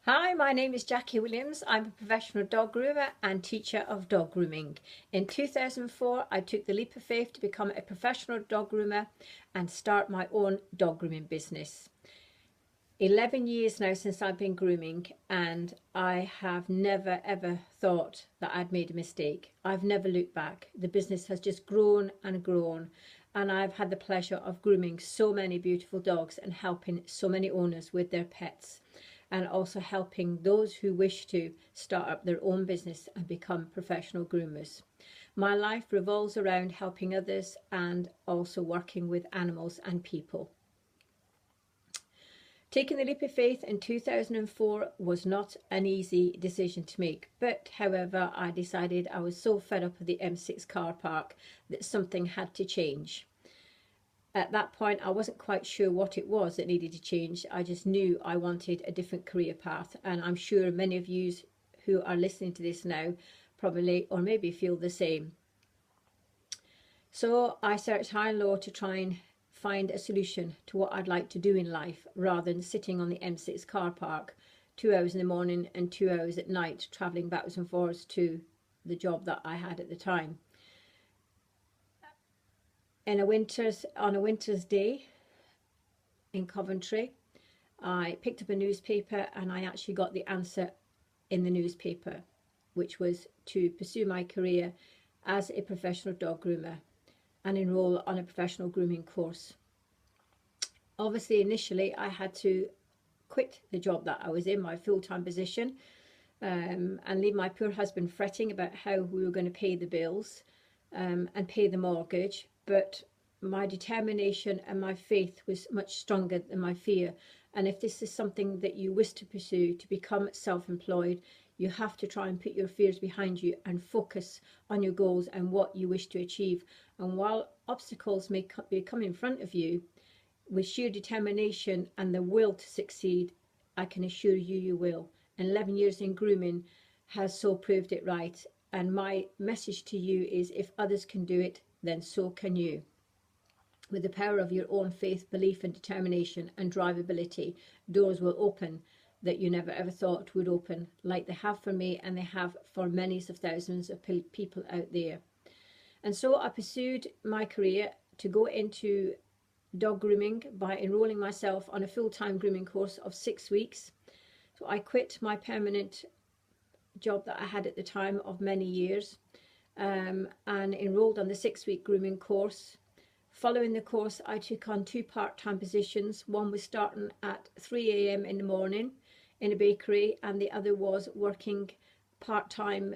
Hi, my name is Jackie Williams. I'm a professional dog groomer and teacher of dog grooming. In 2004, I took the leap of faith to become a professional dog groomer and start my own dog grooming business. 11 years now since I've been grooming, and I have never ever thought that I'd made a mistake. I've never looked back. The business has just grown and grown, and I've had the pleasure of grooming so many beautiful dogs and helping so many owners with their pets, and also helping those who wish to start up their own business and become professional groomers. My life revolves around helping others and also working with animals and people. Taking the leap of faith in 2004 was not an easy decision to make, but however, I decided I was so fed up of the M6 car park that something had to change. At that point, I wasn't quite sure what it was that needed to change. I just knew I wanted a different career path, and I'm sure many of you who are listening to this now probably or maybe feel the same. So I searched high and low to try and find a solution to what I'd like to do in life, rather than sitting on the M6 car park 2 hours in the morning and 2 hours at night travelling backwards and forwards to the job that I had at the time. On a winter's day in Coventry, I picked up a newspaper and I actually got the answer in the newspaper, which was to pursue my career as a professional dog groomer and enroll on a professional grooming course. Obviously, initially, I had to quit the job that I was in, my full-time position, and leave my poor husband fretting about how we were going to pay the bills and pay the mortgage. But my determination and my faith was much stronger than my fear. And if this is something that you wish to pursue, to become self-employed, you have to try and put your fears behind you and focus on your goals and what you wish to achieve. And while obstacles may come in front of you, with sheer determination and the will to succeed, I can assure you, you will. And 11 years in grooming has so proved it right. And my message to you is, if others can do it, then so can you. With the power of your own faith, belief and determination and drivability, doors will open that you never ever thought would open, like they have for me and they have for many of thousands of people out there. And so I pursued my career to go into dog grooming by enrolling myself on a full-time grooming course of 6 weeks. So I quit my permanent job that I had at the time of many years and enrolled on the 6-week grooming course. Following the course, I took on 2 part-time positions. One was starting at 3 a.m. in the morning in a bakery, and the other was working part-time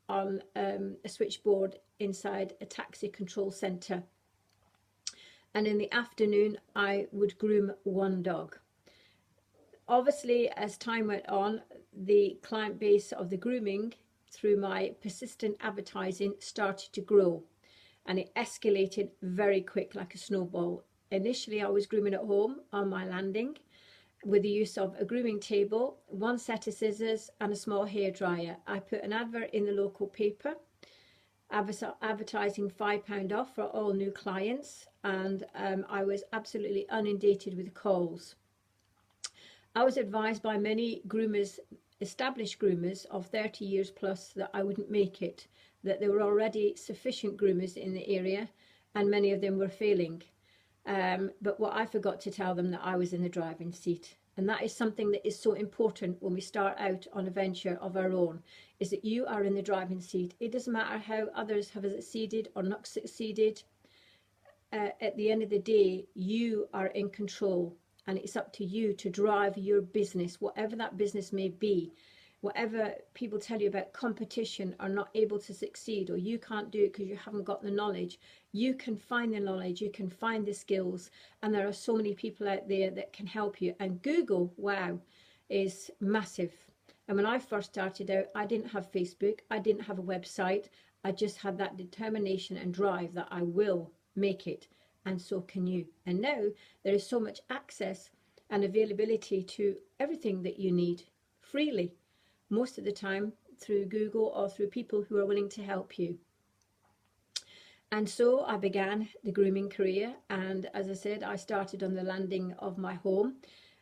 on a switchboard inside a taxi control centre. And in the afternoon, I would groom 1 dog. Obviously, as time went on, the client base of the grooming through my persistent advertising started to grow, and it escalated very quick like a snowball. Initially, I was grooming at home on my landing with the use of a grooming table, 1 set of scissors and a small hairdryer. I put an advert in the local paper advertising £5 off for all new clients, and I was absolutely inundated with calls. I was advised by many groomers, established groomers of 30 years plus, that I wouldn't make it, that there were already sufficient groomers in the area and many of them were failing. But what I forgot to tell them, that I was in the driving seat. And that is something that is so important when we start out on a venture of our own, is that you are in the driving seat. It doesn't matter how others have succeeded or not succeeded. At the end of the day, you are in control, and it's up to you to drive your business, whatever that business may be. Whatever people tell you about competition or not able to succeed, or you can't do it because you haven't got the knowledge, you can find the knowledge, you can find the skills, and there are so many people out there that can help you. And Google, wow, is massive. And when I first started out, I didn't have Facebook, I didn't have a website, I just had that determination and drive that I will make it, and so can you. And now there is so much access and availability to everything that you need freely, most of the time through Google or through people who are willing to help you. And so I began the grooming career, and as I said, I started on the landing of my home,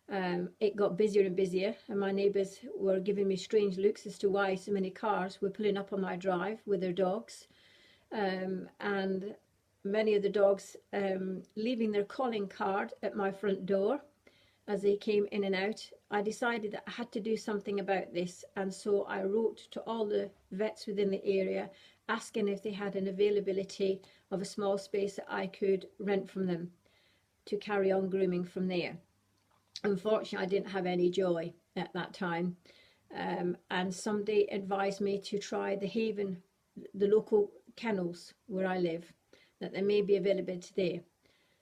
It got busier and busier, and my neighbours were giving me strange looks as to why so many cars were pulling up on my drive with their dogs, and many of the dogs leaving their calling card at my front door as they came in and out. I decided that I had to do something about this, and so I wrote to all the vets within the area asking if they had an availability of a small space that I could rent from them to carry on grooming from there. Unfortunately, I didn't have any joy at that time, and somebody advised me to try the Haven, the local kennels where I live, that there may be availability there.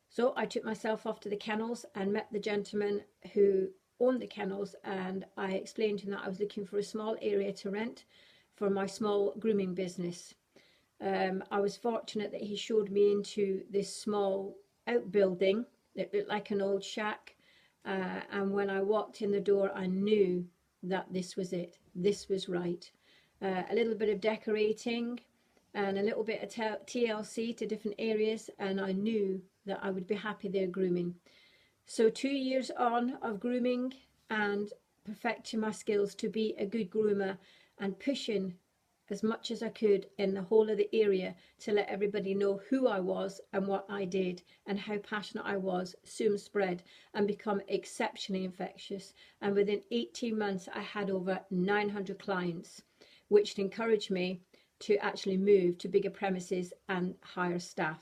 So I took myself off to the kennels and met the gentleman who owned the kennels, and I explained to him that I was looking for a small area to rent for my small grooming business. I was fortunate that he showed me into this small outbuilding that looked like an old shack, and when I walked in the door, I knew that this was it. This was right. A little bit of decorating and a little bit of TLC to different areas, and I knew that I would be happy there grooming. So 2 years on of grooming and perfecting my skills to be a good groomer and pushing as much as I could in the whole of the area to let everybody know who I was and what I did and how passionate I was, soon spread and become exceptionally infectious. And within 18 months, I had over 900 clients, which encouraged me to actually move to bigger premises and hire staff.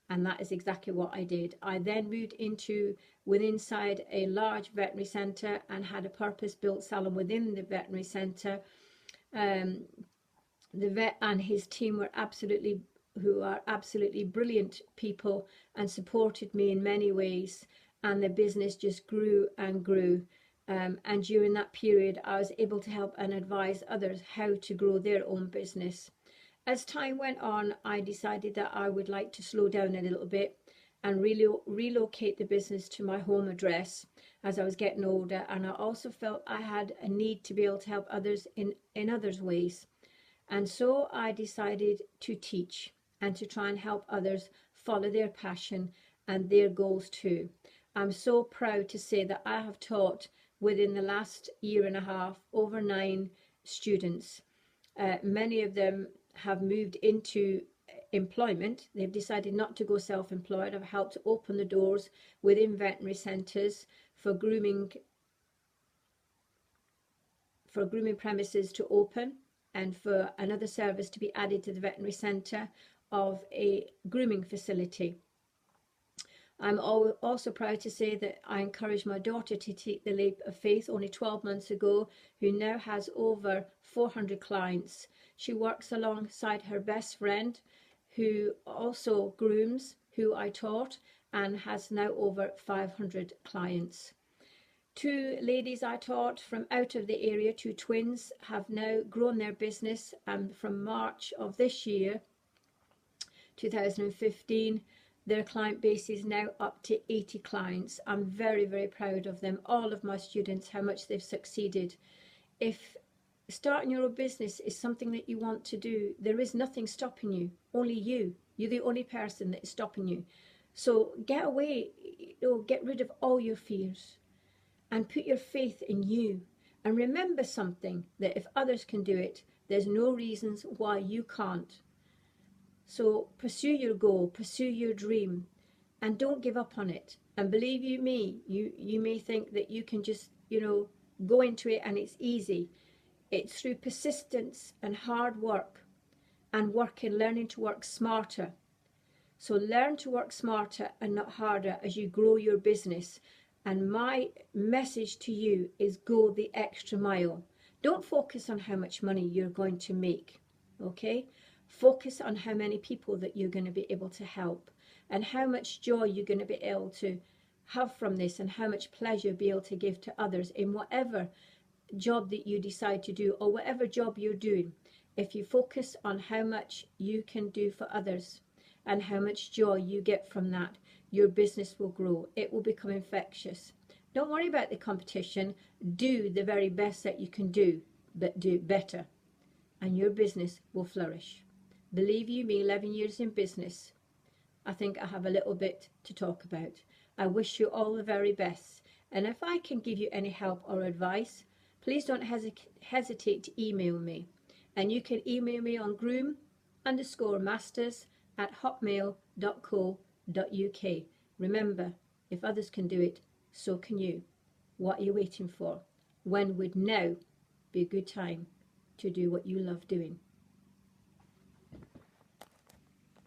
And that is exactly what I did. I then moved inside a large veterinary centre and had a purpose-built salon within the veterinary centre. The vet and his team were absolutely brilliant people and supported me in many ways, and the business just grew and grew. And during that period, I was able to help and advise others how to grow their own business. As time went on, I decided that I would like to slow down a little bit and really relocate the business to my home address as I was getting older. And I also felt I had a need to be able to help others in others' ways. And so I decided to teach and to try and help others follow their passion and their goals too. I'm so proud to say that I have taught within the last year and a half over 9 students. Many of them have moved into employment. They've decided not to go self-employed. I've helped open the doors within veterinary centres for grooming premises to open, and for another service to be added to the veterinary centre of a grooming facility. I'm also proud to say that I encouraged my daughter to take the leap of faith only 12 months ago, who now has over 400 clients. She works alongside her best friend, who also grooms, who I taught, and has now over 500 clients. 2 ladies I taught from out of the area, 2 twins, have now grown their business, and from March of this year, 2015, their client base is now up to 80 clients. I'm very, very proud of them, all of my students, how much they've succeeded. If starting your own business is something that you want to do, there is nothing stopping you, only you. You're the only person that is stopping you. So get away, get rid of all your fears and put your faith in you. And remember something, that if others can do it, there's no reasons why you can't. So pursue your goal, pursue your dream, and don't give up on it. And believe you me, you may think that you can just, go into it and it's easy. It's through persistence and hard work and learning to work smarter. So learn to work smarter and not harder as you grow your business. And my message to you is go the extra mile. Don't focus on how much money you're going to make, okay? Focus on how many people that you're going to be able to help and how much joy you're going to be able to have from this and how much pleasure be able to give to others in whatever job that you decide to do or whatever job you're doing. If you focus on how much you can do for others and how much joy you get from that, your business will grow. It will become infectious. Don't worry about the competition. Do the very best that you can do, but do better, and your business will flourish. Believe you me, 11 years in business, I think I have a little bit to talk about. I wish you all the very best. And if I can give you any help or advice, please don't hesitate to email me. And you can email me on groom_masters@hotmail.co.uk. Remember, if others can do it, so can you. What are you waiting for? When would now be a good time to do what you love doing?